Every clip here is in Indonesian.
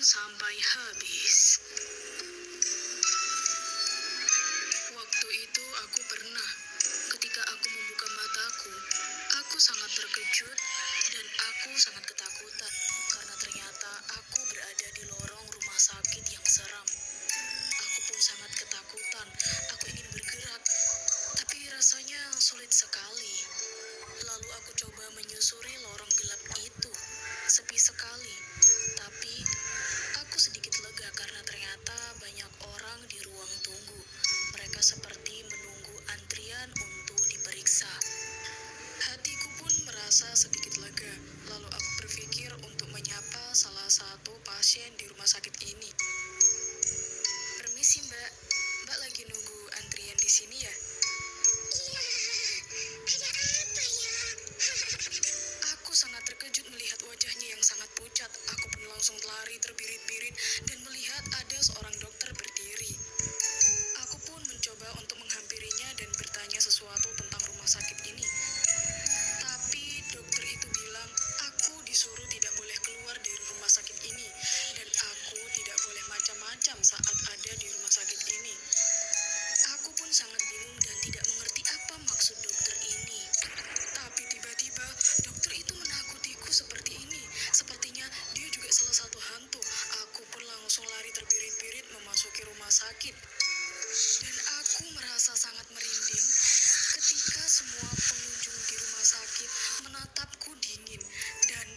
sampai habis. Waktu itu aku pernah, ketika aku membuka mataku, aku sangat terkejut dan aku sangat ketakutan karena ternyata aku berada di lorong rumah sakit yang seram. Aku pun sangat ketakutan, aku ingin bergerak, tapi rasanya sulit sekali. Lalu aku coba menyusuri lorong gelap itu, sepi sekali, tapi aku sedikit lega karena ternyata banyak orang di ruang tunggu. Mereka seperti menunggu antrian untuk diperiksa. Hatiku pun merasa sedikit lega. Lalu aku berpikir untuk menyapa salah satu pasien di rumah sakit ini. Permisi Mbak, Mbak lagi nunggu antrian di sini ya? Iya, ada apa ya? Aku sangat terkejut melihat wajahnya yang sangat pucat. Aku pun langsung lari terbirit-birit dan melihat ada seorang dokter berdiri. Aku pun mencoba untuk menghampirinya dan bertanya sesuatu tentang rumah sakit ini. Tapi dokter itu bilang aku disuruh tidak boleh keluar dari rumah sakit ini dan aku tidak boleh macam-macam saat ada di rumah sakit ini. Aku pun sangat bingung dan tidak mengerti apa maksud dokter ini. Tapi tiba-tiba dokter itu menakutiku seperti ini. Sepertinya dia juga salah satu hantu. Aku pun langsung lari terbirit-birit memasuki rumah sakit. Dan aku merasa sangat merinding ketika semua pengunjung di rumah sakit menatapku dingin dan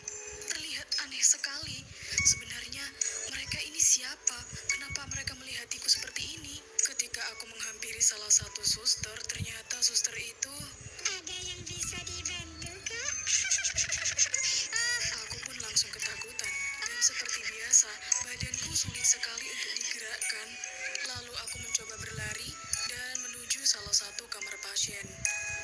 terlihat aneh sekali. Sebenarnya mereka ini siapa? Kenapa mereka melihatiku seperti ini? Ketika aku menghampiri salah satu suster, ternyata suster itu Ada yang bisa dibantu, Kak? aku pun langsung ketakutan dan seperti biasa badanku sulit sekali untuk digerakkan. Lalu aku mencoba berlari dan menuju salah satu kamar pasien.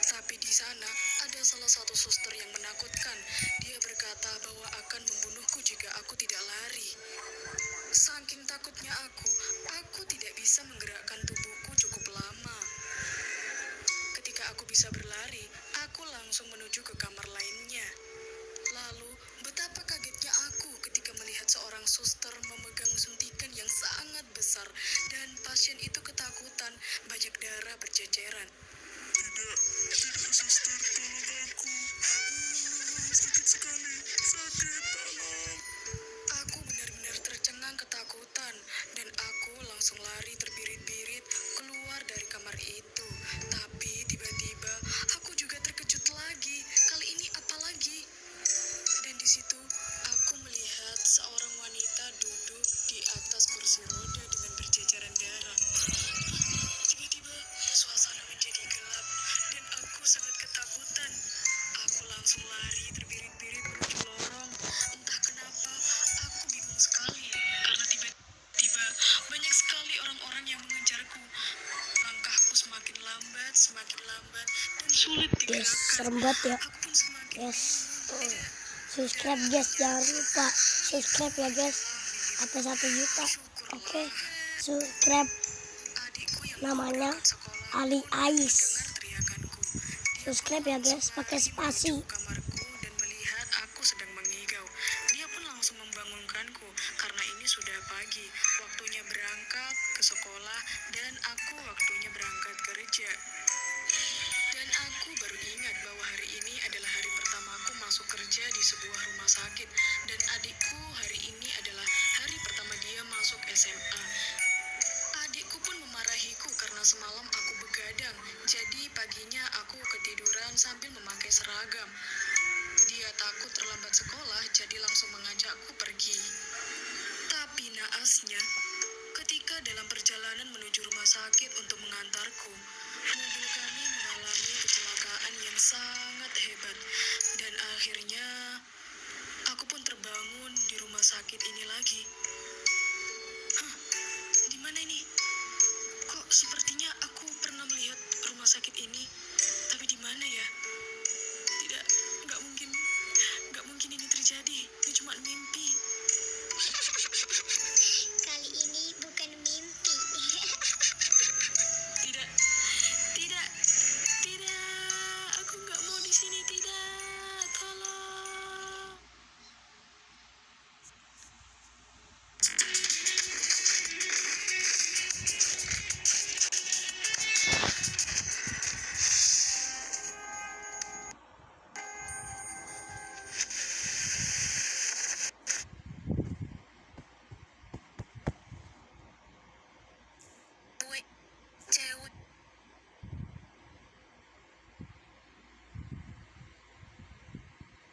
Tapi di sana ada salah satu suster yang menakutkan. Dia berkata bahwa akan membunuhku jika aku tidak lari. Saking takutnya aku tidak bisa menggerakkan tubuhku cukup lama. Ketika aku bisa berlari, aku langsung menuju ke kamar lainnya. Lalu, betapa kagetnya aku ketika melihat seorang suster memegang suntikan yang sangat besar dan pasien itu ketakutan, banyak darah berceceran. Tidak, suster, tolong aku. Sakit sekali, sakit, tolong. Aku benar-benar tercengang ketakutan dan aku langsung lari terbirit-birit keluar dari kamar itu. Tapi tiba-tiba aku juga terkejut lagi. Kali ini apa lagi? Dan di situ aku melihat seorang wanita duduk di atas kursi roda dengan berceceran darah. Tiba-tiba suasana menjadi gelap dan aku sangat ketakutan. Aku langsung lari terbirit-birit menuju lorong. Entah kenapa aku bingung sekali karena tiba-tiba banyak sekali orang-orang yang mengejarku. Langkahku semakin lambat dan sulit Guys, digerakkan. serem banget ya. Aku pun semakin Guys, bingung. subscribe guys, jangan lupa subscribe ya guys, sampai 1 juta. Oke, subscribe. Adikku yang Namanya meninggalkan sekolah Ali pun Ais. mendengar teriakanku. Dia Subscribe pun ya guys, langsung pakai lari spasi. menuju kamarku dan melihat aku sedang mengigau. Dia pun langsung membangunkanku karena ini sudah pagi, waktunya berangkat ke sekolah dan aku waktunya berangkat kerja. Dan aku baru ingat bahwa hari ini adalah hari pertamaku masuk kerja di sebuah rumah sakit dan adikku hari ini adalah hari pertama dia masuk SMA. Adikku pun memarahiku karena semalam aku begadang, jadi paginya aku ketiduran sambil memakai seragam. Dia takut terlambat sekolah, jadi langsung mengajakku pergi. Tapi naasnya, ketika dalam perjalanan menuju rumah sakit untuk mengantarku, mobil kami mengalami kecelakaan yang sangat hebat. Dan akhirnya, aku pun terbangun di rumah sakit ini lagi. Hah, di mana ini? Kok sepertinya aku pernah melihat rumah sakit ini, tapi di mana ya? Tidak, nggak mungkin ini terjadi. Ini cuma mimpi. Kali ini bukan mimpi. Tidak, tidak, tidak. Aku nggak mau di sini, tidak.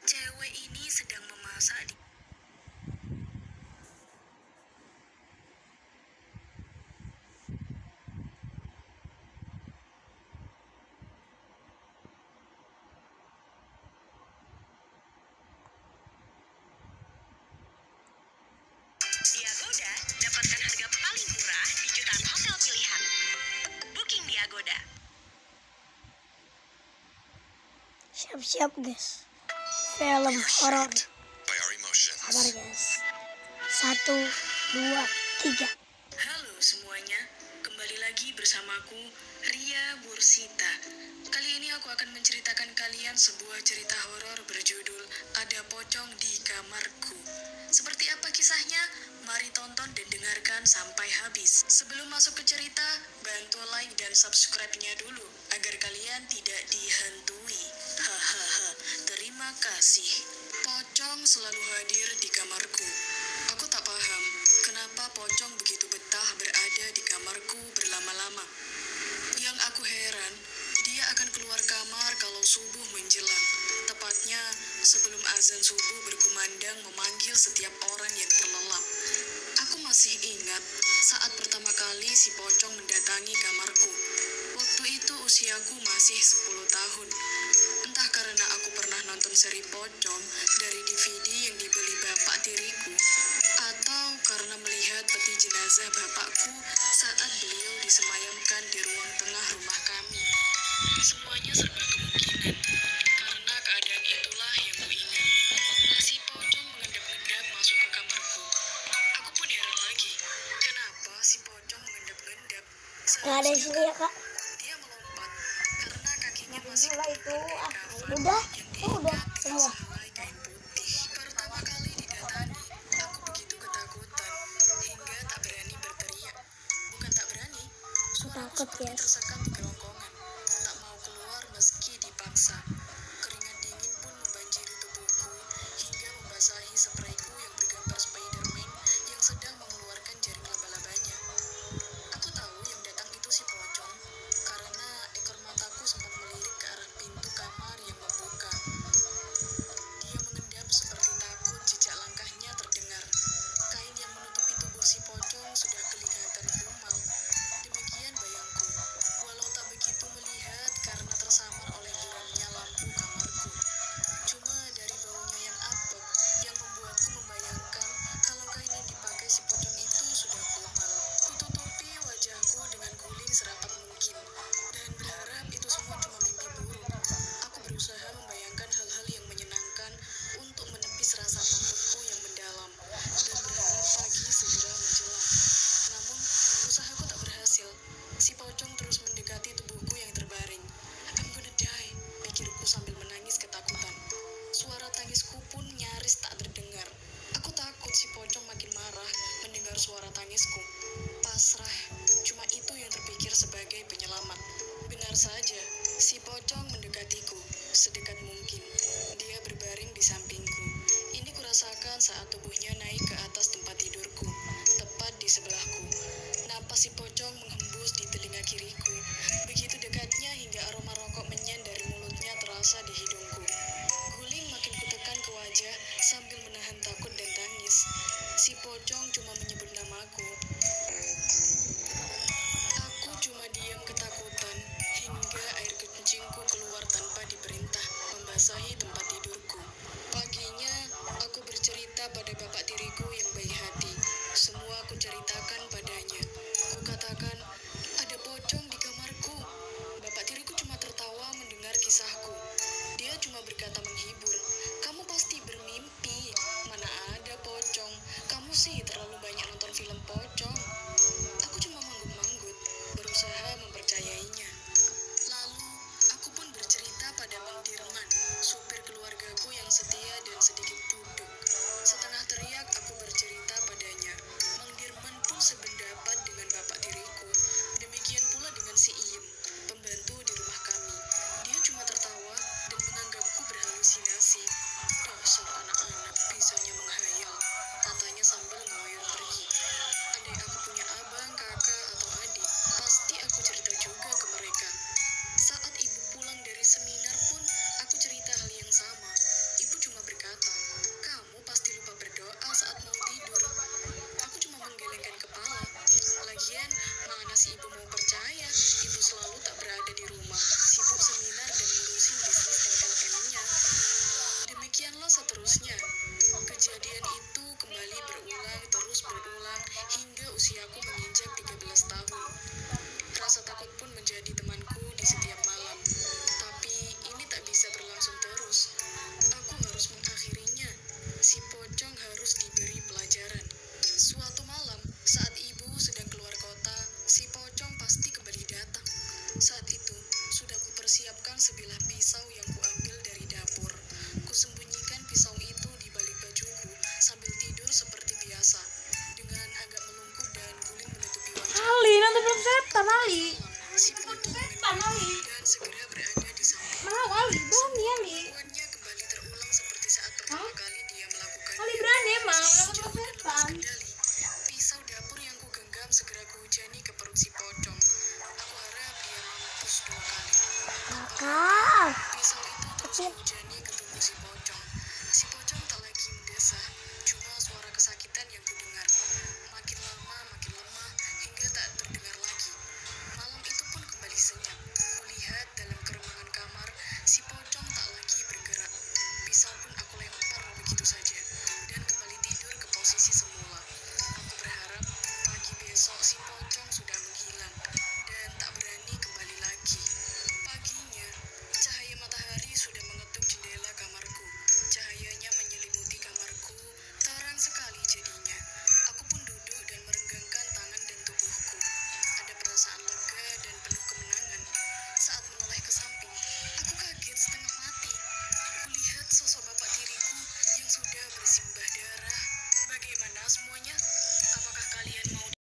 Cewek ini sedang memasak di Di Agoda, dapatkan harga paling murah di jutaan hotel pilihan. Booking di Agoda. Siap-siap guys. Film horor. By our emotions. Sabar guys. 1, 2, 3. Halo semuanya, kembali lagi bersamaku Ria Bursita. Kali ini aku akan menceritakan kalian sebuah cerita horor berjudul Ada Pocong di Kamarku. Seperti apa kisahnya? Mari tonton dan dengarkan sampai habis. Sebelum masuk ke cerita, bantu like dan subscribe-nya dulu agar kalian tidak dihantui. Hahaha, terima kasih. Pocong selalu hadir di kamarku. Aku tak paham kenapa pocong begitu betah berada di kamarku berlama-lama. Yang aku heran, dia akan keluar kamar kalau subuh menjelang. Tepatnya sebelum azan subuh berkumandang memanggil setiap orang yang terlelap. Aku masih ingat saat pertama kali si pocong mendatangi kamarku. Waktu itu usiaku masih 10 tahun. Entah karena aku pernah nonton seri pocong dari DVD yang dibeli bapak tiriku, atau karena melihat peti jenazah bapakku saat beliau disemayamkan di ruang tengah rumah kami. Semuanya serba kemungkinan, karena keadaan itulah yang kuingat. Si pocong mengendap-endap masuk ke kamarku. Aku pun heran lagi, kenapa si pocong mengendap-endap? Gak ada di sini ya kak. Dia melompat karena kakinya masih Lah itu ketutup kain udah yang udah diikat dengan semua. sehelai kain putih. Pertama kali didatangi, aku begitu ketakutan hingga tak berani berteriak. Bukan tak berani, suaraku Takut, seperti guys. tersekam di kerongkongan. Tak mau keluar meski dipaksa. Keringat dingin pun membanjiri tubuhku hingga membasahi sprayku yang bergambar Spiderman yang sedang mengeluarkan jaring laba-labanya. Aku tahu yang datang itu si pocong karena ekor mataku sempat melirik ke arah pintu kamar yang membuka. Dia mengendap seperti takut jejak langkahnya terdengar. Kain yang menutupi tubuh si pocong sudah kelihatan kumal. Demikian bayangku, walau tak begitu melihat karena tersamar oleh buramnya lampu kamarku. Cuma dari baunya yang apek yang membuatku membayangkan kalau kain yang dipakai si pocong itu sudah kumal. Kututupi wajahku dengan guling serapat mungkin dan berharap itu semua cuma mimpi buruk. Aku berusaha membayangkan hal-hal yang menyenangkan untuk menepis rasa takutku yang mendalam dan berharap pagi segera menjelang. Namun, usahaku tak berhasil. Si pocong terus mendekati tubuhku yang terbaring. I'm gonna die, pikirku sambil menangis ketakutan. Suara tangisku pun nyaris tak terdengar. Aku takut si pocong makin marah mendengar suara tangisku. Pasrah, cuma itu yang terpikir sebagai penyelamat. Benar saja, si pocong mendekatiku sedekat mungkin. Dia berbaring di sampingku. Ini kurasakan saat tubuhnya naik ke atas tempat tidurku, tepat di sebelahku. Napas si pocong menghembus di telinga kiriku. Begitu dekatnya hingga aroma rokok menyan dari mulutnya terasa di hidungku. Guling makin kutekan ke wajah sambil menahan takut dan tangis. Si pocong cuma menyebut namaku. Aku cuma diam ketakutan hingga air kencingku keluar tanpa diperintah membasahi tempat tidurku. Paginya, aku bercerita pada bapak tiriku yang baik hati. Semua aku ceritakan padanya. Kukatakan, ada pocong di kamarku. Bapak tiriku cuma tertawa mendengar kisahku. Dia cuma berkata menghibur, kamu pasti bermimpi. Mana ada pocong. Kamu sih terlalu banyak nonton film pocong. Aku cuma manggut-manggut, berusaha mempercayainya. Lalu, aku pun bercerita pada Bang Dirman, supir keluargaku yang setia dan sedikit duduk. Setengah teriak aku bercerita padanya. Mang Dirman pun sependapat dengan bapak tiriku. Demikian pula dengan si Iem, pembantu di rumah kami. Dia cuma tertawa dan menganggapku berhalusinasi. Dasar anak-anak bisanya menghayal, katanya sambil ngeloyor pergi. Andai aku punya abang, kakak, atau adik, pasti aku cerita juga ke mereka. Saat ibu pulang dari seminar pun, aku cerita hal yang sama. Ibu cuma seterusnya. Kejadian itu kembali terus berulang hingga usiaku menginjak 13 tahun. Rasa takut pun menjadi temanku di setiap malam. Tapi ini tak bisa berlangsung terus.